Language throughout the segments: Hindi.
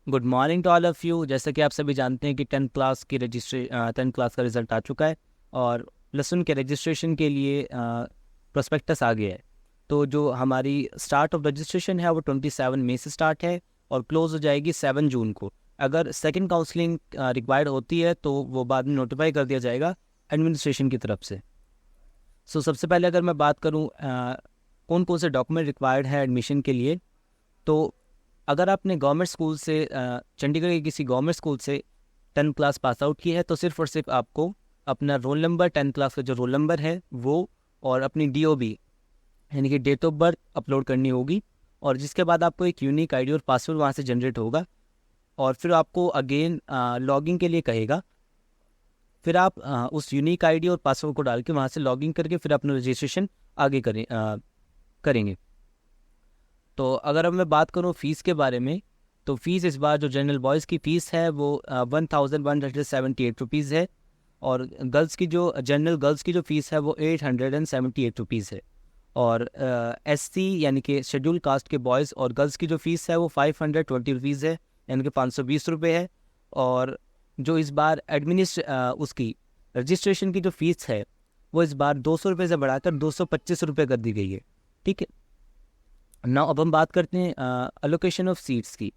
Good morning to all of you. जैसा कि आप सभी जानते हैं कि 10th क्लास का रिज़ल्ट आ चुका है और प्लस वन के रजिस्ट्रेशन के लिए प्रोस्पेक्टस आ गया है। तो जो हमारी स्टार्ट ऑफ रजिस्ट्रेशन है वो 27 मई से स्टार्ट है और क्लोज़ हो जाएगी 7 जून को। अगर सेकंड काउंसलिंग रिक्वायर्ड होती है तो वो बाद में नोटिफाई कर दिया जाएगा एडमिनिस्ट्रेशन की तरफ से। सबसे पहले अगर मैं बात करूँ कौन कौन से डॉक्यूमेंट रिक्वायर्ड है एडमिशन के लिए, तो अगर आपने गवर्नमेंट स्कूल से चंडीगढ़ के किसी गवर्नमेंट स्कूल से 10th क्लास पास आउट की है तो सिर्फ और सिर्फ आपको अपना रोल नंबर, 10th क्लास का जो रोल नंबर है वो, और अपनी DOB यानी कि डेट ऑफ बर्थ अपलोड करनी होगी। और जिसके बाद आपको एक यूनिक आईडी और पासवर्ड वहाँ से जनरेट होगा और फिर आपको अगेन लॉगिंग के लिए कहेगा। फिर आप उस यूनिक आईडी और पासवर्ड को डाल के वहाँ से लॉगिन करके फिर अपना रजिस्ट्रेशन आगे करेंगे। तो अगर अब मैं बात करूँ फ़ीस के बारे में, तो फ़ीस इस बार जो जनरल बॉयज़ की फ़ीस है वो 1178 है और गर्ल्स की जो जनरल गर्ल्स की जो फ़ीस है वो 878 रुपीज़ है। और SC यानी कि शेड्यूल कास्ट के बॉयज़ और गर्ल्स की जो फ़ीस है वो 520 रुपीज़ है, यानी कि 520 रुपये है। और जो इस बार उसकी रजिस्ट्रेशन की जो फ़ीस है वो इस बार 200 रुपये से बढ़ाकर 225 रुपये कर दी गई है। ठीक है ना। अब हम बात करते हैं अलोकेशन ऑफ सीट्स की।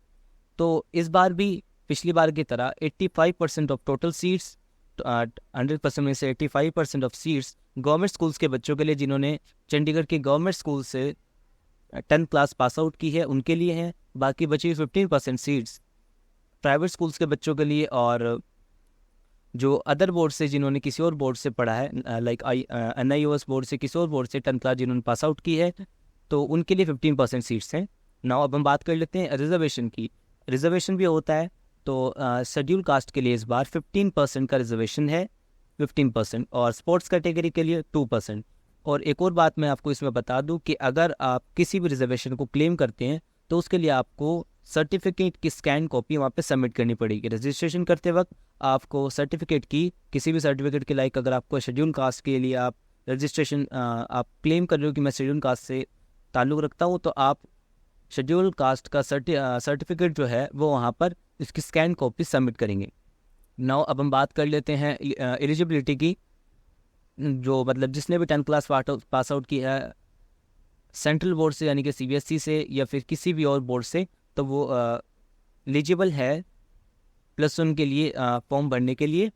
तो इस बार भी पिछली बार की तरह 85% ऑफ टोटल सीट्स, 100% में से 85% ऑफ सीट्स गवर्नमेंट स्कूल्स के बच्चों के लिए जिन्होंने चंडीगढ़ के गवर्नमेंट स्कूल से 10th क्लास पास आउट की है उनके लिए हैं। बाकी बची 15% सीट्स प्राइवेट स्कूल्स के बच्चों के लिए और जो अदर बोर्ड से जिन्होंने किसी और बोर्ड से पढ़ा है, लाइक NIOS बोर्ड से, किसी और बोर्ड से 10th क्लास जिन्होंने पास आउट की है तो उनके लिए 15% सीट्स हैं। नाउ अब हम बात कर लेते हैं रिजर्वेशन की। रिजर्वेशन भी होता है तो शेड्यूल कास्ट के लिए इस बार 15% का रिजर्वेशन है, 15%, और स्पोर्ट्स कैटेगरी के लिए 2%। और एक और बात मैं आपको इसमें बता दूं कि अगर आप किसी भी रिजर्वेशन को क्लेम करते हैं तो उसके लिए आपको सर्टिफिकेट की स्कैन कॉपी वहाँ पे सबमिट करनी पड़ेगी। रजिस्ट्रेशन करते वक्त आपको सर्टिफिकेट की, किसी भी सर्टिफिकेट के, लाइक अगर आपको शेड्यूल कास्ट के लिए आप रजिस्ट्रेशन आप क्लेम कर रहे हो कि मैं शेड्यूल कास्ट से ताल्लुक़ रखता हूँ, तो आप शेड्यूल कास्ट का सर्टिफिकेट जो है वो वहाँ पर इसकी स्कैन कॉपी सबमिट करेंगे। नाउ अब हम बात कर लेते हैं एलिजिबिलिटी की। जो मतलब जिसने भी 10th क्लास पास आउट की है सेंट्रल बोर्ड से यानी कि CBSE से या फिर किसी भी और बोर्ड से, तो वो एलिजिबल है प्लस वन के लिए फॉर्म भरने के लिए।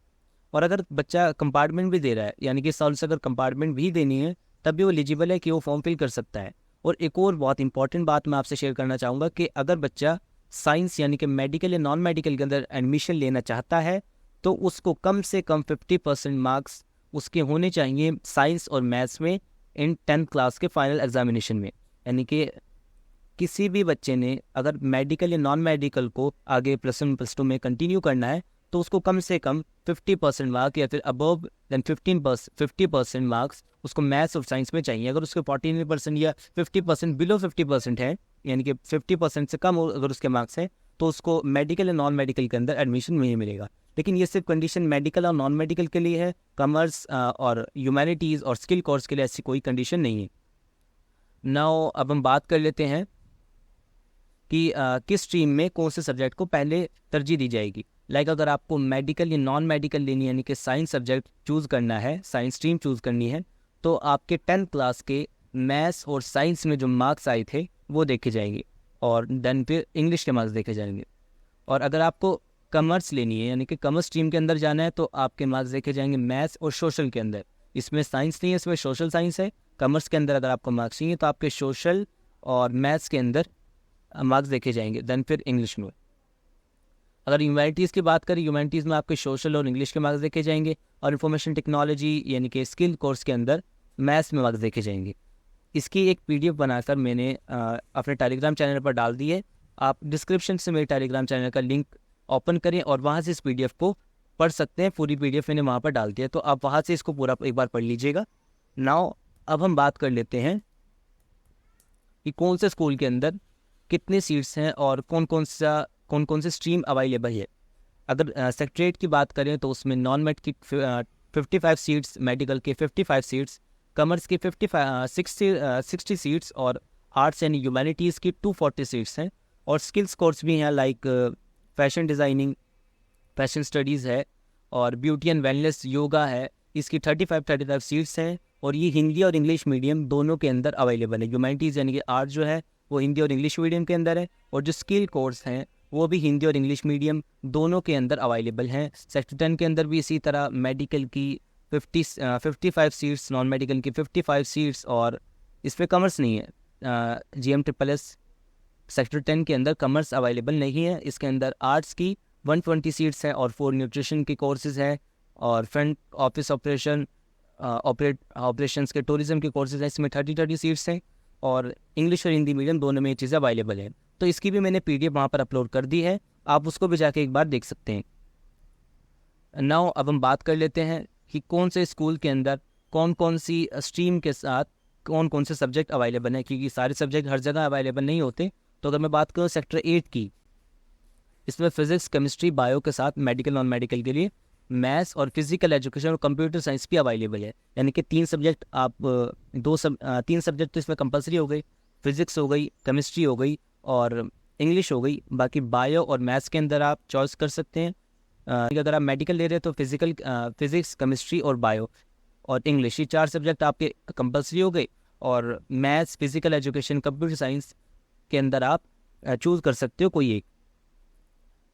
और अगर बच्चा कंपार्टमेंट भी दे रहा है यानी कि साल से अगर कंपार्टमेंट भी देनी है तब भी वो एलिजिबल है कि वो फॉर्म फिल कर सकता है। और एक और बहुत इंपॉर्टेंट बात मैं आपसे शेयर करना चाहूँगा कि अगर बच्चा साइंस यानी कि मेडिकल या नॉन मेडिकल के अंदर एडमिशन लेना चाहता है तो उसको कम से कम 50% मार्क्स उसके होने चाहिए साइंस और मैथ्स में इन 10th क्लास के फाइनल एग्जामिनेशन में। यानी कि किसी भी बच्चे ने अगर मेडिकल या नॉन मेडिकल को आगे प्लस वन प्लस टू में कंटिन्यू करना है तो उसको कम से कम 50% मार्क्स या फिर अबव देन 50% मार्क्स उसको मैथ्स और साइंस में चाहिए। अगर उसके 49% या 50% बिलो 50% है, यानी कि 50% से कम अगर उसके मार्क्स हैं, तो उसको मेडिकल या नॉन मेडिकल के अंदर एडमिशन नहीं मिलेगा। लेकिन ये सिर्फ कंडीशन मेडिकल और नॉन मेडिकल के लिए है, कॉमर्स और ह्यूमैनिटीज़ और स्किल कोर्स के लिए ऐसी कोई कंडीशन नहीं है। नाउ अब हम बात कर लेते हैं कि किस स्ट्रीम में कौन से सब्जेक्ट को पहले तरजीह दी जाएगी। लाइक अगर आपको मेडिकल या नॉन मेडिकल लेनी यानी कि साइंस सब्जेक्ट चूज़ करना है, साइंस स्ट्रीम चूज़ करनी है, तो आपके 10th क्लास के मैथ्स और साइंस में जो मार्क्स आए थे वो देखे जाएंगे और देन फिर इंग्लिश के मार्क्स देखे जाएंगे। और अगर आपको कॉमर्स लेनी है यानी कि कॉमर्स स्ट्रीम के अंदर जाना है तो आपके मार्क्स देखे जाएंगे मैथ्स और सोशल के अंदर। इसमें साइंस नहीं है, इसमें सोशल साइंस है। कॉमर्स के अंदर अगर आपको मार्क्स चाहिए तो आपके सोशल और मैथ्स के अंदर मार्क्स देखे जाएंगे, देन फिर इंग्लिश में। अगर ह्यूमैनिटीज़ की बात करें, ह्यूमैनिटीज़ में आपके सोशल और इंग्लिश के मार्क्स देखे जाएंगे और इंफॉर्मेशन टेक्नोलॉजी यानी कि स्किल कोर्स के अंदर मैथ्स में मार्क्स देखे जाएंगे। इसकी एक PDF बनाकर मैंने अपने टेलीग्राम चैनल पर डाल दी है। आप डिस्क्रिप्शन से मेरे टेलीग्राम चैनल का लिंक ओपन करें और वहाँ से इस PDF को पढ़ सकते हैं। पूरी PDF मैंने वहाँ पर डाल दी है, तो आप वहाँ से इसको पूरा एक बार पढ़ लीजिएगा। नाउ अब हम बात कर लेते हैं कि कौन से स्कूल के अंदर कितने सीट्स हैं और कौन कौन से स्ट्रीम अवेलेबल है। अगर सेक्रेटरीट की बात करें तो उसमें नॉन मेड की 55 सीट्स, मेडिकल के 55 सीट्स, कॉमर्स की 60 सीट्स और आर्ट्स एंड ह्यूमैनिटीज़ की 240 सीट्स हैं। और स्किल्स कोर्स भी हैं, like fashion designing, fashion studies है, और ब्यूटी एंड वेलनेस योगा है। इसकी 35 सीट्स हैं और ये हिंदी और इंग्लिश मीडियम दोनों के अंदर अवेलेबल है। ह्यूमैनिटीज़ यानी कि आर्ट जो है वो हिंदी और इंग्लिश मीडियम के अंदर है, और जो स्किल कोर्स हैं वो भी हिंदी और इंग्लिश मीडियम दोनों के अंदर अवेलेबल हैं। सेक्टर 10 के अंदर भी इसी तरह मेडिकल की 55 सीट्स, नॉन मेडिकल की 55 सीट्स, और इस पर कॉमर्स नहीं है। GM-SSS सेक्टर 10 के अंदर कॉमर्स अवेलेबल नहीं है। इसके अंदर आर्ट्स की 120 सीट्स हैं और 4 न्यूट्रिशन के कोर्सेज़ हैं, और फ्रंट ऑफिस ऑपरेशंस के टूरिज्म के कोर्सेज़ हैं। इसमें 30 सीट्स हैं, और इंग्लिश और हिंदी मीडियम दोनों में ये चीज़ें अवेलेबल हैं। तो इसकी भी मैंने PDF वहाँ पर अपलोड कर दी है, आप उसको भी जाके एक बार देख सकते हैं। नाउ अब हम बात कर लेते हैं कि कौन से स्कूल के अंदर कौन कौन सी स्ट्रीम के साथ कौन कौन से सब्जेक्ट अवेलेबल हैं, क्योंकि सारे सब्जेक्ट हर जगह अवेलेबल नहीं होते। तो अगर मैं बात करूँ सेक्टर 8 की, इसमें फिजिक्स, केमिस्ट्री, बायो के साथ मेडिकल, नॉन मेडिकल के लिए मैथ्स और फिजिकल एजुकेशन और कंप्यूटर साइंस भी अवेलेबल है। यानी कि 3 सब्जेक्ट आप 3 सब्जेक्ट तो इसमें कंपलसरी हो गई, फिजिक्स हो गई, केमिस्ट्री हो गई और इंग्लिश हो गई। बाकी बायो और मैथ्स के अंदर आप चॉइस कर सकते हैं। अगर आप मेडिकल ले रहे हैं तो फिजिक्स, केमिस्ट्री और बायो और इंग्लिश, ये 4 सब्जेक्ट आपके कंपलसरी हो गए, और maths, physical education, computer science के अंदर आप चूज़ कर सकते हो कोई एक।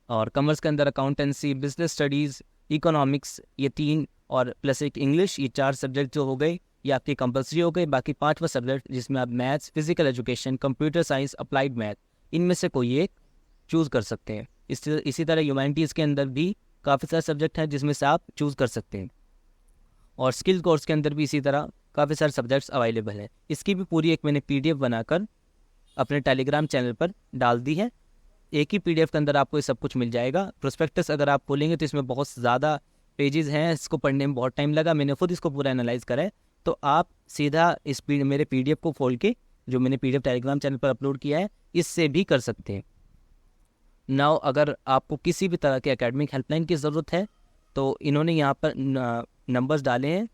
और कॉमर्स के अंदर अकाउंटेंसी, बिजनेस स्टडीज़, इकोनॉमिक्स, ये 3 और प्लस एक इंग्लिश, ये 4 सब्जेक्ट जो हो गए ये आपके कंपलसरी हो गए। बाकी 5वां सब्जेक्ट जिसमें आप maths, physical education, computer science, applied math, इनमें से कोई एक चूज़ कर सकते हैं। इसी तरह ह्यूमैनिटीज़ के अंदर भी काफ़ी सारे सब्जेक्ट हैं जिसमें से आप चूज़ कर सकते हैं, और स्किल कोर्स के अंदर भी इसी तरह काफ़ी सारे सब्जेक्ट्स अवेलेबल हैं। इसकी भी पूरी एक मैंने PDF बनाकर अपने टेलीग्राम चैनल पर डाल दी है। एक ही PDF के अंदर आपको ये सब कुछ मिल जाएगा। प्रोस्पेक्टस अगर आप खोलेंगे तो इसमें बहुत ज़्यादा पेजेस हैं, इसको पढ़ने में बहुत टाइम लगा, मैंने खुद इसको पूरा एनालाइज करा है। तो आप सीधा मेरे PDF को खोल के, जो मैंने PDF टेलीग्राम चैनल पर अपलोड किया है, इससे भी कर सकते हैं। नाउ अगर आपको किसी भी तरह के एकेडमिक हेल्पलाइन की ज़रूरत है तो इन्होंने यहाँ पर नंबर्स डाले हैं।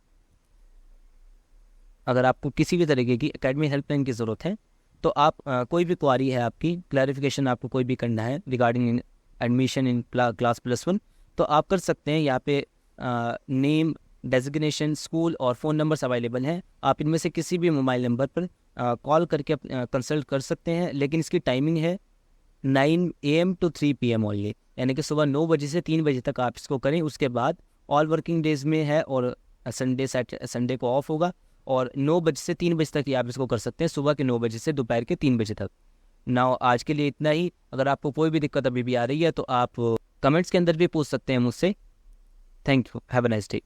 अगर आपको किसी भी तरीके की एकेडमिक हेल्पलाइन की ज़रूरत है तो आप कोई भी क्वारी है, आपकी क्लैरिफिकेशन आपको कोई भी करना है रिगार्डिंग एडमिशन इन क्लास +1, तो आप कर सकते हैं। यहाँ पे नेम, डेजिग्नेशन, स्कूल और फ़ोन नंबर्स अवेलेबल हैं। आप इनमें से किसी भी मोबाइल नंबर पर कॉल करके कंसल्ट कर सकते हैं। लेकिन इसकी टाइमिंग है 9 AM to 3 PM ओनली, यानी कि सुबह 9 बजे से 3 बजे तक आप इसको करें। उसके बाद ऑल वर्किंग डेज में है, और संडे को ऑफ होगा, और 9 बजे से 3 बजे तक ही आप इसको कर सकते हैं, सुबह के 9 बजे से दोपहर के 3 बजे तक। नाउ आज के लिए इतना ही। अगर आपको कोई भी दिक्कत अभी भी आ रही है तो आप कमेंट्स के अंदर भी पूछ सकते हैं मुझसे। Thank you, have a nice day.